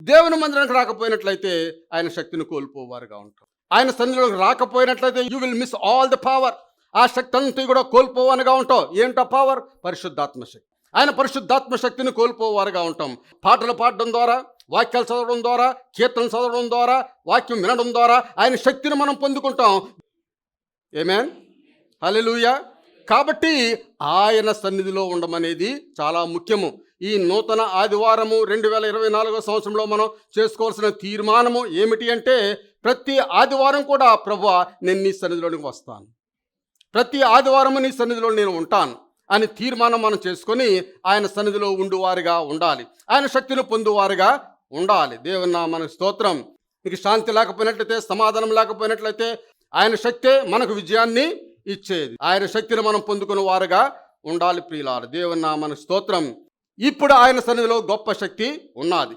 దేవుని మందిరానికి రాకపోయినట్లయితే ఆయన శక్తిని కోల్పోవారుగా ఉంటాం. ఆయన సన్నిధిలోకి రాకపోయినట్లయితే you will miss all the power. ఆ శక్తి అంతా కూడా కోల్పోవనుగా ఉంటాం. ఏంటో పవర్? పరిశుద్ధాత్మ శక్తి. ఆయన పరిశుద్ధాత్మ శక్తిని కోల్పోవారుగా ఉంటాం. పాటలు పాడడం ద్వారా, వాక్యాలు చదవడం ద్వారా, కీర్తనలు చదవడం ద్వారా, వాక్యం వినడం ద్వారా ఆయన శక్తిని మనం పొందుకుంటాం. ఆమేన్, హల్లెలూయా. కాబట్టి ఆయన సన్నిధిలో ఉండమనేది చాలా ముఖ్యము. ఈ నూతన ఆదివారము 2024 సంవత్సరంలో మనం చేసుకోవాల్సిన తీర్మానము ఏమిటి అంటే, ప్రతి ఆదివారం కూడా ప్రభువా నేను నీ సన్నిధిలోనికి వస్తాను, ప్రతి ఆదివారము నీ సన్నిధిలో నేను ఉంటాను అని తీర్మానం మనం చేసుకొని ఆయన సన్నిధిలో ఉండువారుగా ఉండాలి. ఆయన శక్తిని పొందువారుగా ఉండాలి. దేవుని నామమునకు స్తోత్రం. మీకు శాంతి లేకపోయినట్లయితే, సమాధానం లేకపోయినట్లయితే ఆయన శక్తే మనకు విజయాన్ని ఇచ్చేది. ఆయన శక్తిని మనం పొందుకునే వారుగా ఉండాలి ప్రియులారా. దేవుని నామమునకు స్తోత్రం. ఇప్పుడు ఆయన సన్నిధిలో గొప్ప శక్తి ఉన్నది.